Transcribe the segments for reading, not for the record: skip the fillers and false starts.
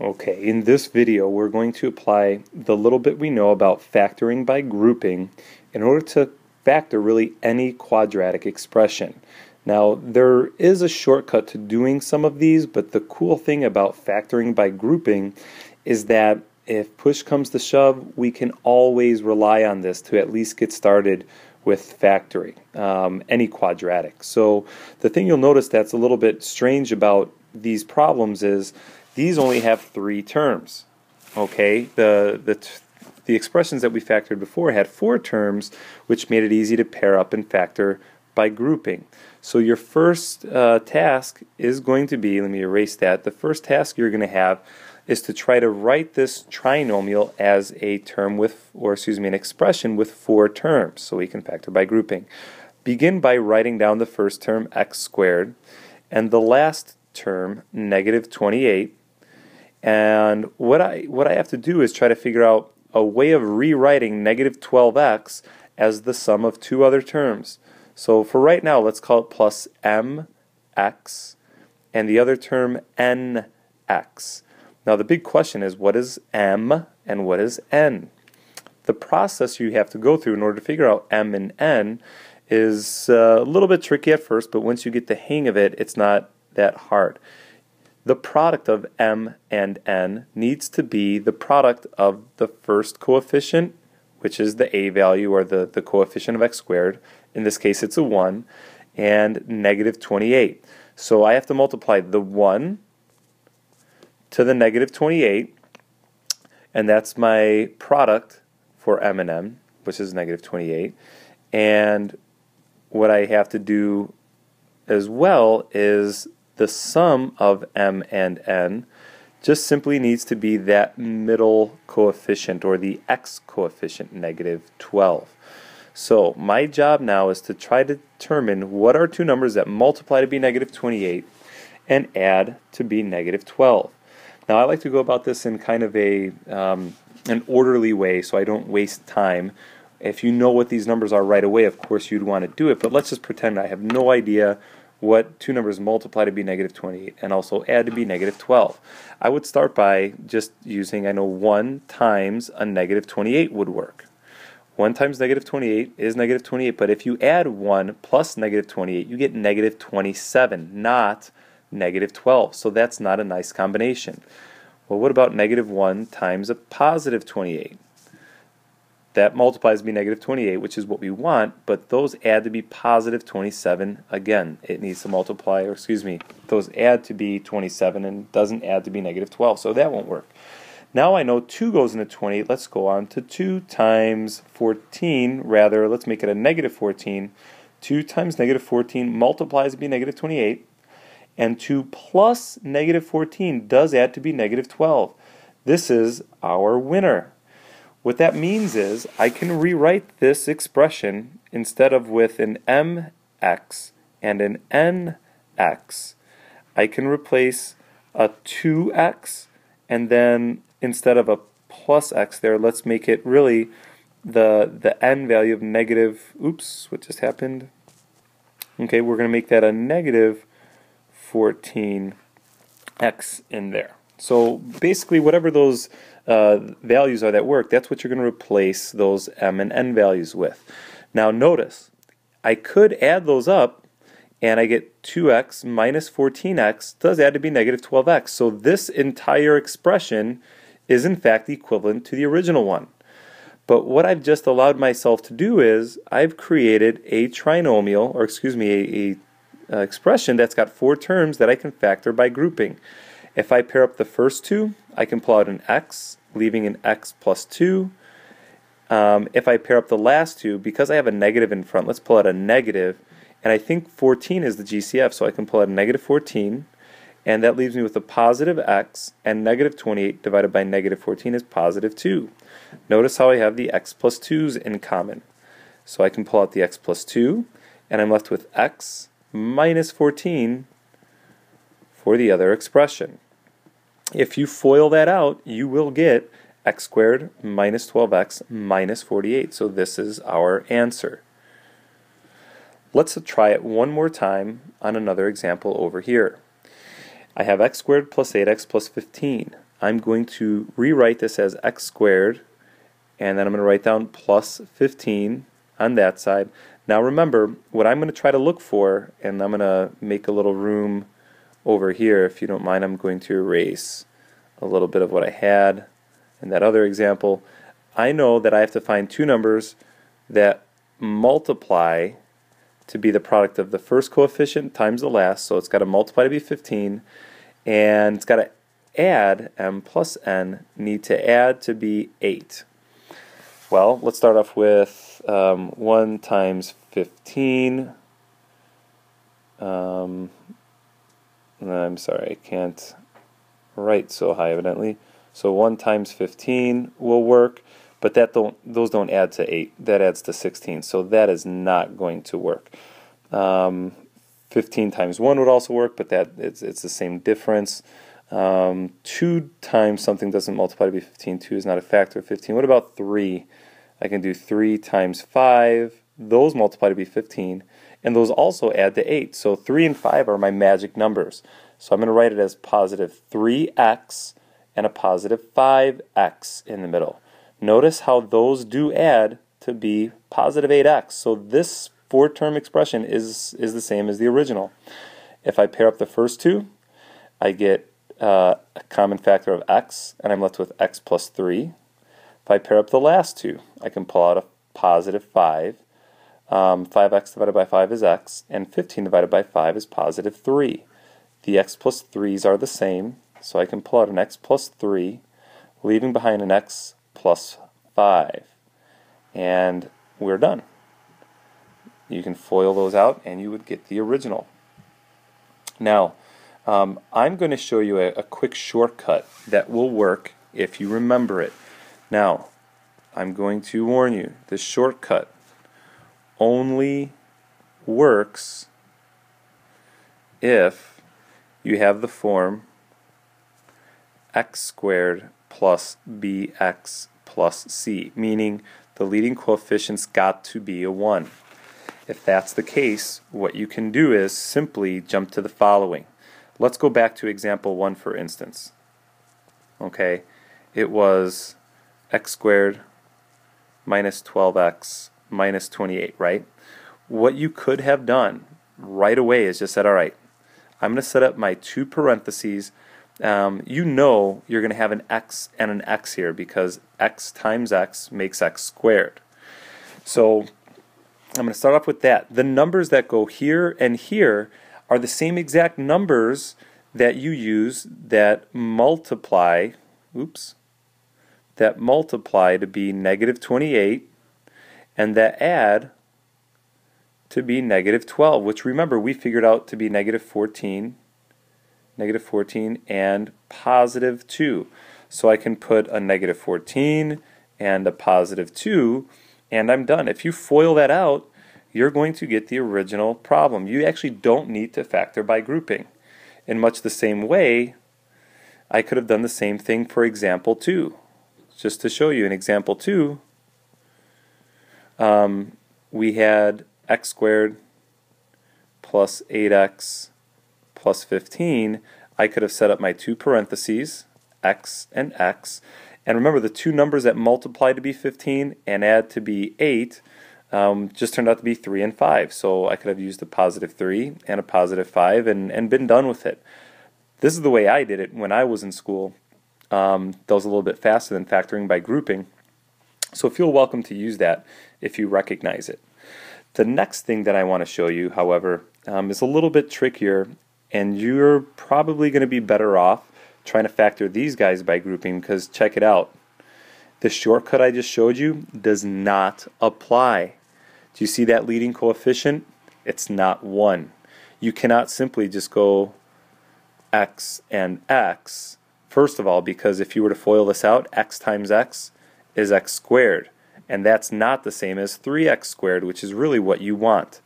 Okay, in this video we're going to apply the little bit we know about factoring by grouping in order to factor really any quadratic expression. Now there is a shortcut to doing some of these, but the cool thing about factoring by grouping is that if push comes to shove, we can always rely on this to at least get started with factoring any quadratic. So the thing you'll notice that's a little bit strange about these problems is these only have three terms. Okay, the expressions that we factored before had four terms, which made it easy to pair up and factor by grouping. So your first task is going to be, let me erase that, the first task you're going to have is to try to write this trinomial as a term with, or excuse me, an expression with four terms, so we can factor by grouping. Begin by writing down the first term, x squared, and the last term, negative 28. And what I have to do is try to figure out a way of rewriting negative 12x as the sum of two other terms. So for right now, let's call it plus mx, and the other term nx. Now the big question is, what is m and what is n? The process you have to go through in order to figure out m and n is a little bit tricky at first, but once you get the hang of it, it's not that hard. The product of m and n needs to be the product of the first coefficient, which is the a value, or the coefficient of x squared. In this case it's a 1, and negative 28. So I have to multiply the 1 to the negative 28, and that's my product for m and n, which is negative 28. And what I have to do as well is the sum of m and n just simply needs to be that middle coefficient, or the x coefficient, negative 12. So my job now is to try to determine what are two numbers that multiply to be negative 28 and add to be negative 12. Now I like to go about this in kind of an orderly way so I don't waste time. If you know what these numbers are right away, of course you'd want to do it, but let's just pretend I have no idea what two numbers multiply to be negative 28 and also add to be negative 12. I would start by just using, I know 1 times a negative 28 would work. 1 times negative 28 is negative 28, but if you add 1 plus negative 28, you get negative 27, not negative 12. So that's not a nice combination. Well, what about negative 1 times a positive 28? That multiplies to be negative 28, which is what we want, but those add to be positive 27 again. It needs to multiply, or excuse me, those add to be 27 and doesn't add to be negative 12, so that won't work. Now I know 2 goes into 28. Let's go on to 2 times 14, rather, let's make it a negative 14. 2 times negative 14 multiplies to be negative 28, and 2 plus negative 14 does add to be negative 12. This is our winner. What that means is I can rewrite this expression instead of with an mx and an nx. I can replace a 2x, and then instead of a plus x there, let's make it really the n value of negative, oops, what just happened? Okay, we're going to make that a negative 14x in there. So basically whatever those values are that work, that's what you're going to replace those m and n values with. Now notice, I could add those up and I get 2x minus 14x does add to be negative 12x. So this entire expression is in fact equivalent to the original one. But what I've just allowed myself to do is I've created a trinomial, or excuse me, a expression that's got four terms that I can factor by grouping. If I pair up the first two, I can pull out an x, leaving an x plus 2. If I pair up the last two, because I have a negative in front, let's pull out a negative, and I think 14 is the GCF, so I can pull out a negative 14, and that leaves me with a positive x, and negative 28 divided by negative 14 is positive 2. Notice how I have the x plus 2's in common. So I can pull out the x plus 2, and I'm left with x minus 14 for the other expression. If you FOIL that out, you will get x squared minus 12x minus 48. So this is our answer. Let's try it one more time on another example over here. I have x squared plus 8x plus 15. I'm going to rewrite this as x squared, and then I'm going to write down plus 15 on that side. Now remember, what I'm going to try to look for, and I'm going to make a little room over here, if you don't mind, I'm going to erase a little bit of what I had in that other example. I know that I have to find two numbers that multiply to be the product of the first coefficient times the last, so it's got to multiply to be 15, and it's got to add, m plus n, need to add to be 8. Well, let's start off with 1 times 15. I'm sorry, I can't write so high evidently. So 1 times 15 will work, but those don't add to 8. That adds to 16, so that is not going to work. 15 times 1 would also work, but it's the same difference. 2 times something doesn't multiply to be 15. 2 is not a factor of 15. What about 3? I can do 3 times 5. Those multiply to be 15, and those also add to 8. So 3 and 5 are my magic numbers. So I'm going to write it as positive 3x and a positive 5x in the middle. Notice how those do add to be positive 8x. So this four-term expression is the same as the original. If I pair up the first two, I get a common factor of x, and I'm left with x plus 3. If I pair up the last two, I can pull out a positive 5. 5x divided by 5 is x, and 15 divided by 5 is positive 3. The x plus 3's are the same, so I can pull out an x plus 3, leaving behind an x plus 5. And we're done. You can FOIL those out, and you would get the original. Now, I'm going to show you a quick shortcut that will work if you remember it. Now, I'm going to warn you, this shortcut only works if you have the form x squared plus bx plus c, meaning the leading coefficient's got to be a 1. If that's the case, what you can do is simply jump to the following. Let's go back to example 1 for instance. Okay, it was x squared minus 12x minus 28, right? What you could have done right away is just said, all right, I'm going to set up my two parentheses. You know you're going to have an x and an x here because x times x makes x squared. So I'm going to start off with that. The numbers that go here and here are the same exact numbers that you use that multiply, to be negative 28, and that add to be negative 12, which remember we figured out to be negative 14, and positive 2. So I can put a negative 14 and a positive 2, and I'm done. If you FOIL that out, you're going to get the original problem. You actually don't need to factor by grouping. In much the same way, I could have done the same thing for example 2. Just to show you, in example 2, we had x squared plus 8x plus 15. I could have set up my two parentheses, x and x. And remember, the two numbers that multiply to be 15 and add to be 8 just turned out to be 3 and 5. So I could have used a positive 3 and a positive 5 and been done with it. This is the way I did it when I was in school. That was a little bit faster than factoring by grouping. So feel welcome to use that if you recognize it. The next thing that I want to show you, however, is a little bit trickier, and you're probably going to be better off trying to factor these guys by grouping, because check it out. The shortcut I just showed you does not apply. Do you see that leading coefficient? It's not 1. You cannot simply just go x and x. First of all, because if you were to FOIL this out, x times x is x squared. And that's not the same as 3x squared, which is really what you want.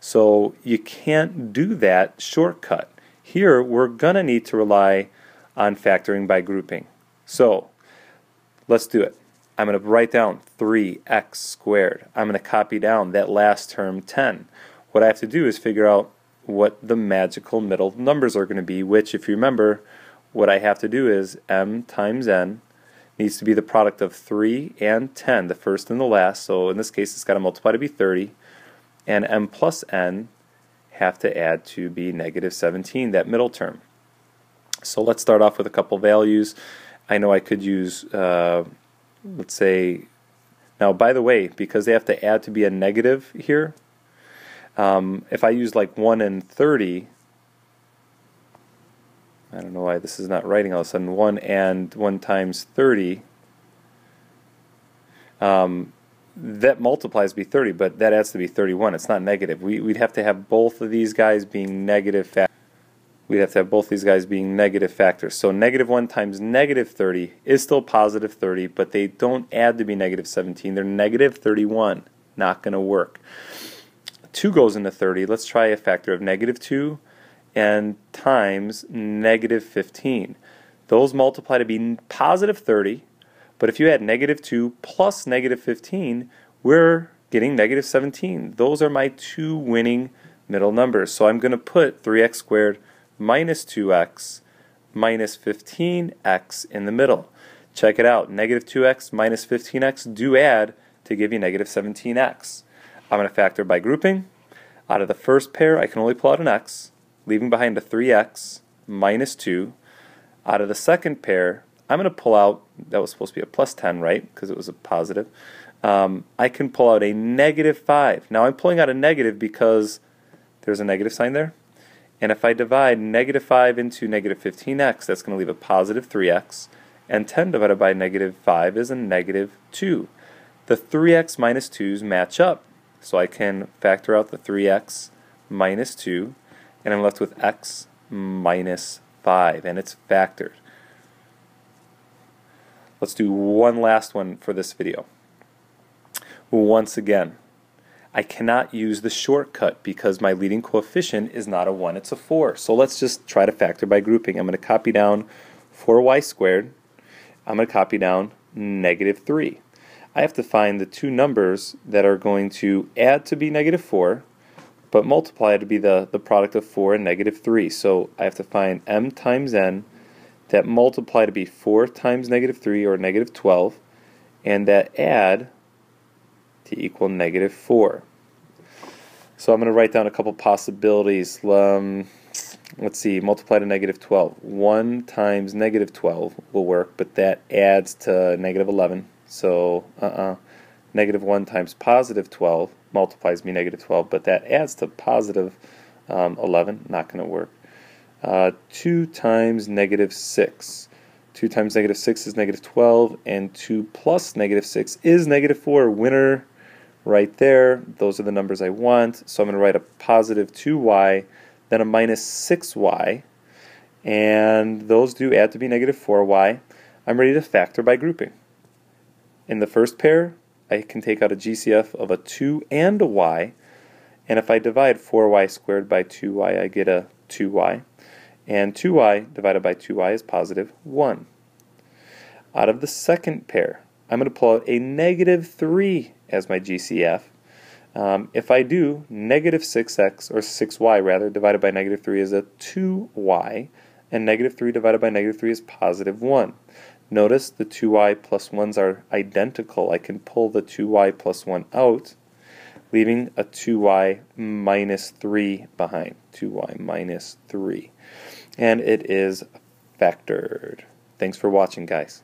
So you can't do that shortcut. Here, we're going to need to rely on factoring by grouping. So let's do it. I'm going to write down 3x squared. I'm going to copy down that last term 10. What I have to do is figure out what the magical middle numbers are going to be, which, if you remember, what I have to do is m times n needs to be the product of 3 and 10, the first and the last. So in this case, it's got to multiply to be 30. And m plus n have to add to be negative 17, that middle term. So let's start off with a couple values. I know I could use, let's say, now by the way, because they have to add to be a negative here, if I use like 1 and 30, I don't know why this is not writing all of a sudden, 1 times 30, that multiplies to be 30, but that adds to be 31. It's not negative. We'd have to have both of these guys being negative factors. We'd have to have both these guys being negative factors. So negative 1 times negative 30 is still positive 30, but they don't add to be negative 17. They're negative 31. Not going to work. 2 goes into 30. Let's try a factor of negative 2 and times negative 15. Those multiply to be positive 30, but if you add negative 2 plus negative 15, we're getting negative 17. Those are my two winning middle numbers. So I'm going to put 3x squared minus 2x minus 15x in the middle. Check it out. Negative 2x minus 15x do add to give you negative 17x. I'm going to factor by grouping. Out of the first pair, I can only pull out an x, leaving behind a 3x minus 2. Out of the second pair, I'm going to pull out, that was supposed to be a plus 10, right? Because it was a positive. I can pull out a negative 5. Now I'm pulling out a negative because there's a negative sign there. And if I divide negative 5 into negative 15x, that's going to leave a positive 3x. And 10 divided by negative 5 is a negative 2. The 3x minus 2's match up. So I can factor out the 3x minus 2. And I'm left with x minus 5. And it's factored. Let's do one last one for this video. Once again, I cannot use the shortcut because my leading coefficient is not a 1, it's a 4. So let's just try to factor by grouping. I'm going to copy down 4y squared. I'm going to copy down negative 3. I have to find the two numbers that are going to add to be negative 4, but multiply to be the product of 4 and negative 3. So I have to find m times n that multiply to be 4 times negative 3, or negative 12, and that add to equal negative 4. So I'm going to write down a couple possibilities. Let's see, multiply to negative 12. 1 times negative 12 will work, but that adds to negative 11. So negative 1 times positive 12 multiplies me negative 12, but that adds to positive 11. Not going to work. 2 times negative 6. 2 times negative 6 is negative 12, and 2 plus negative 6 is negative 4. Winner right there. Those are the numbers I want. So I'm going to write a positive 2y, then a minus 6y, and those do add to be negative 4y. I'm ready to factor by grouping. In the first pair, I can take out a GCF of a 2 and a y, and if I divide 4y squared by 2y, I get a 2y, and 2y divided by 2y is positive 1. Out of the second pair, I'm going to pull out a negative 3 as my GCF. If I do, negative 6x, or 6y rather, divided by negative 3 is a 2y, and negative 3 divided by negative 3 is positive 1. Notice the 2y plus 1's are identical. I can pull the 2y plus 1 out, leaving a 2y minus 3 behind. 2y minus 3. And it is factored. Thanks for watching, guys.